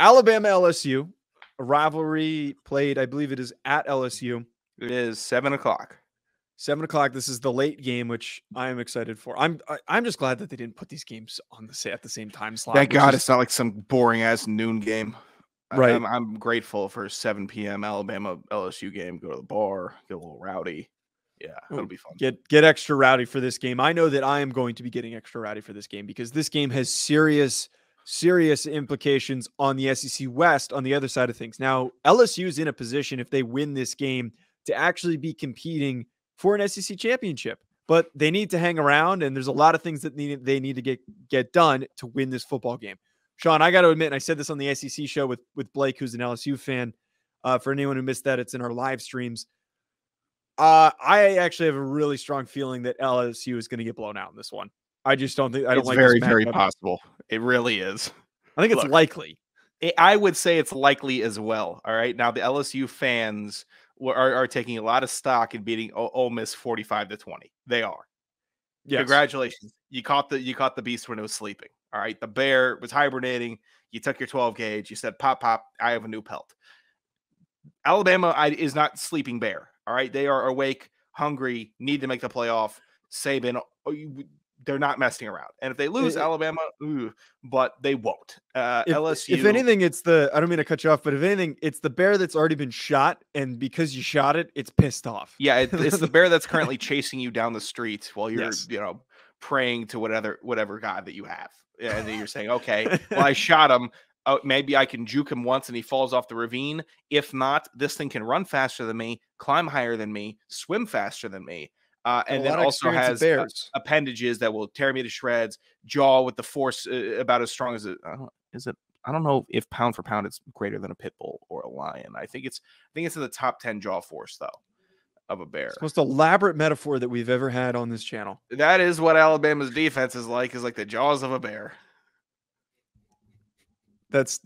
Alabama LSU, a rivalry played, I believe it is at LSU. It is 7 o'clock. 7 o'clock. This is the late game, which I am excited for. I'm just glad that they didn't put these games on at the same time slot. Thank God it's not like some boring ass noon game. Right. I'm grateful for 7 p.m. Alabama LSU game. Go to the bar, get a little rowdy. Yeah, it'll be fun. Get extra rowdy for this game. I know that I am going to be getting extra rowdy for this game because this game has serious implications on the SEC West on the other side of things. Now, LSU is in a position, if they win this game, to actually be competing for an SEC championship. But they need to hang around, and there's a lot of things that they need to get done to win this football game. Sean, I got to admit, and I said this on the SEC show with Blake, who's an LSU fan. For anyone who missed that, it's in our live streams. I actually have a really strong feeling that LSU is going to get blown out in this one. I just don't think. It's very, very possible. It really is. I think it's likely. I would say it's likely as well. All right. Now the LSU fans are taking a lot of stock in beating Ole Miss 45-20. They are. Yes. Congratulations. You caught the beast when it was sleeping. All right. The bear was hibernating. You took your 12 gauge. You said, pop, pop. I have a new pelt. Alabama is not sleeping bear. All right. They are awake, hungry, need to make the playoff. Saban, they're not messing around. And if they lose Alabama, but they won't. LSU. If anything, it's I don't mean to cut you off, but if anything, it's the bear that's already been shot. And because you shot it, it's pissed off. Yeah. It's the bear that's currently chasing you down the street while you're, praying to whatever God that you have. And then you're saying, okay, well, I shot him. Oh, maybe I can juke him once and he falls off the ravine. If not, this thing can run faster than me, climb higher than me, swim faster than me. And then also has appendages that will tear me to shreds, jaw with the force about as strong as it is. I don't know if pound for pound it's greater than a pit bull or a lion. I think it's in the top 10 jaw force though of a bear. It's the most elaborate metaphor that we've ever had on this channel. That is what Alabama's defense is like the jaws of a bear. That's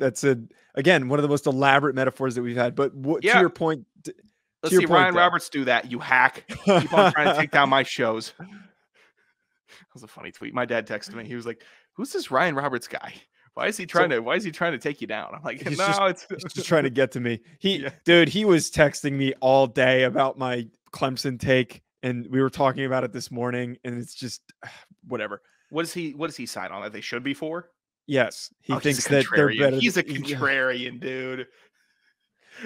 again one of the most elaborate metaphors that we've had. But to your point. Let's see Ryan Roberts do that, you hack. Keep on trying to take down my shows. That was a funny tweet. My dad texted me. He was like, "Who's this Ryan Roberts guy? Why is he trying to take you down?" I'm like, he's just trying to get to me. Dude, he was texting me all day about my Clemson take, and we were talking about it this morning, and it's just whatever. What does he sign on that they should be for? Yes. He thinks that they're better. He's a contrarian, dude.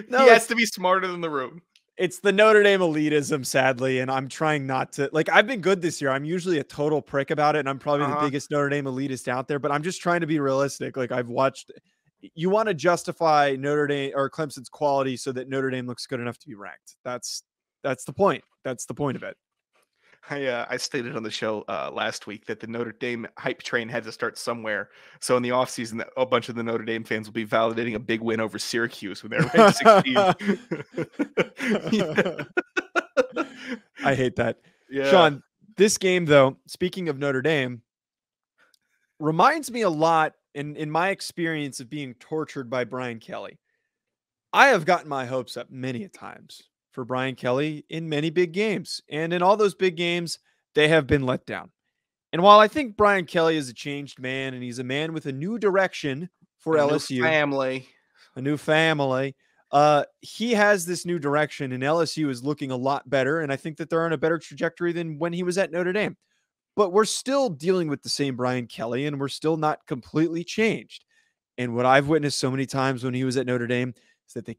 No, he has to be smarter than the room. It's the Notre Dame elitism, sadly, and I'm trying not to. I've been good this year. I'm usually a total prick about it, and I'm probably the biggest Notre Dame elitist out there, but I'm just trying to be realistic. I've watched – you want to justify Notre Dame or Clemson's quality so that Notre Dame looks good enough to be ranked. That's the point. That's the point of it. I stated on the show last week that the Notre Dame hype train had to start somewhere. So in the offseason, a bunch of the Notre Dame fans will be validating a big win over Syracuse when they're ranked 16. I hate that. Yeah. Sean, this game, though, speaking of Notre Dame, reminds me a lot in my experience of being tortured by Brian Kelly. I have gotten my hopes up many a times for Brian Kelly in many big games. And in all those big games, they have been let down. And while I think Brian Kelly is a changed man and he's a man with a new direction for LSU, a new family, he has this new direction and LSU is looking a lot better. And I think that they're on a better trajectory than when he was at Notre Dame. But we're still dealing with the same Brian Kelly and we're still not completely changed. And what I've witnessed so many times when he was at Notre Dame is that they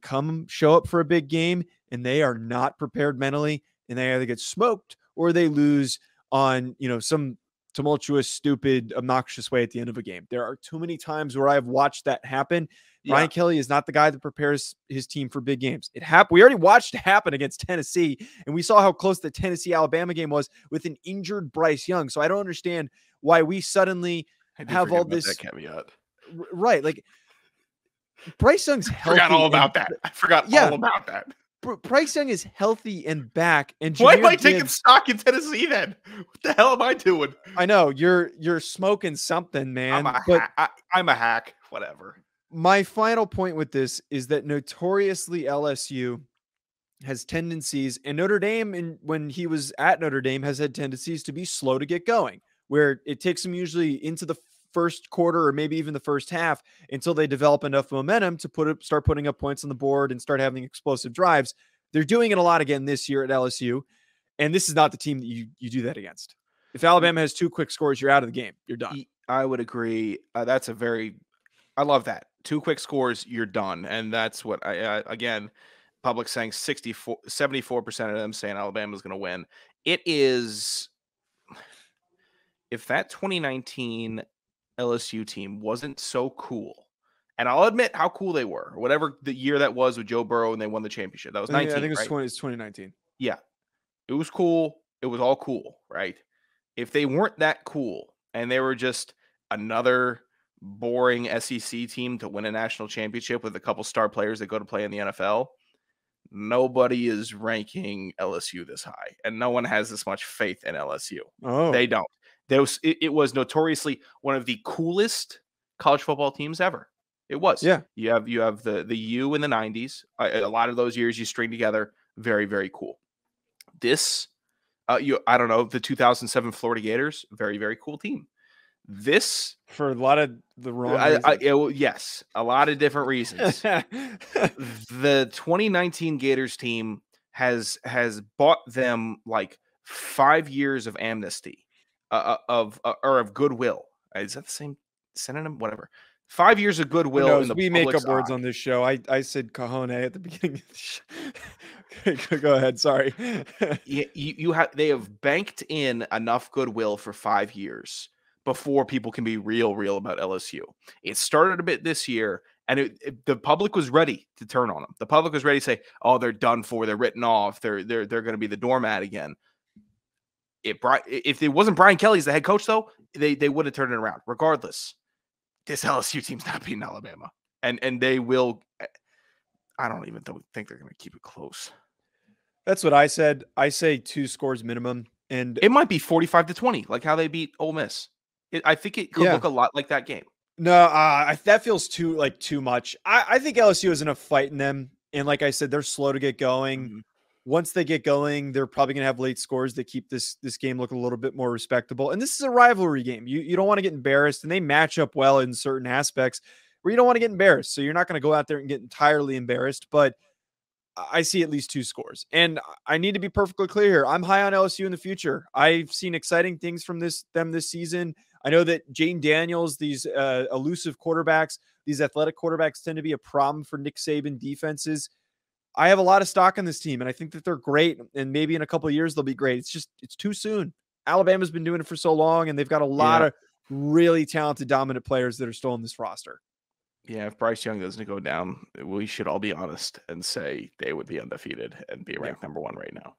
show up for a big game and they are not prepared mentally and they either get smoked or they lose on, some tumultuous, stupid, obnoxious way at the end of a game. There are too many times where I've watched that happen. Yeah. Brian Kelly is not the guy that prepares his team for big games. We already watched it happen against Tennessee and we saw how close the Tennessee-Alabama game was with an injured Bryce Young. So I don't understand why we suddenly have all this caveat. Right. Bryce Young's healthy. I forgot all about that. Bryce Young is healthy and back. And why am I taking stock in Tennessee then? What the hell am I doing? I know you're smoking something, man. I'm a hack. Whatever. My final point with this is that notoriously LSU has tendencies, and Notre Dame, when he was at Notre Dame, has had tendencies to be slow to get going, where it takes him usually into the first quarter or maybe even the first half until they develop enough momentum to start putting up points on the board and start having explosive drives. They're doing it a lot again this year at LSU, and this is not the team that you do that against. If Alabama has 2 quick scores, you're out of the game. You're done. I would agree. I love that. 2 quick scores, you're done. And that's what again, public saying 74% of them saying Alabama's going to win. It is, if that 2019 LSU team wasn't so cool, and I'll admit how cool they were, whatever the year that was with Joe Burrow and they won the championship. That was 19. I think it was right? It's 2019. Yeah. It was cool. It was all cool, right? If they weren't that cool and they were just another boring SEC team to win a national championship with a couple star players that go to play in the NFL, nobody is ranking LSU this high, and no one has this much faith in LSU. Oh, they don't. It was notoriously one of the coolest college football teams ever. It was. Yeah. You have the U in the 90s. A lot of those years you string together. Very, very cool. This, I don't know, the 2007 Florida Gators, very, very cool team. This, for a lot of the wrong reasons. Yes, a lot of different reasons. The 2019 Gators team has bought them like 5 years of amnesty, of goodwill. Is that the same synonym? Whatever. 5 years of goodwill. We make up words on this show. I said cojones at the beginning of the show. Go ahead. Sorry. They have banked in enough goodwill for 5 years before people can be real about LSU. It started a bit this year, and the public was ready to turn on them. The public was ready to say, "Oh, they're done for. They're written off. They're going to be the doormat again." If it wasn't Brian Kelly as the head coach, though, they would have turned it around. Regardless, this LSU team's not beating Alabama, and they will. I don't even think they're going to keep it close. That's what I said. I say 2 scores minimum, and it might be 45-20, like how they beat Ole Miss. I think it could look a lot like that game. No, that feels too much. I think LSU has enough fight in them, and like I said, they're slow to get going. Mm-hmm. Once they get going, they're probably going to have late scores that keep this game looking a little bit more respectable. And this is a rivalry game. You don't want to get embarrassed, and they match up well in certain aspects where you don't want to get embarrassed. So you're not going to go out there and get entirely embarrassed, but I see at least 2 scores. And I need to be perfectly clear here. I'm high on LSU in the future. I've seen exciting things from them this season. I know that Jane Daniels, these elusive quarterbacks, these athletic quarterbacks tend to be a problem for Nick Saban defenses. I have a lot of stock in this team, and I think that they're great, and maybe in a couple of years they'll be great. It's too soon. Alabama's been doing it for so long, and they've got a lot of really talented, dominant players that are still in this roster. Yeah, if Bryce Young doesn't go down, we should all be honest and say they would be undefeated and be ranked number 1 right now.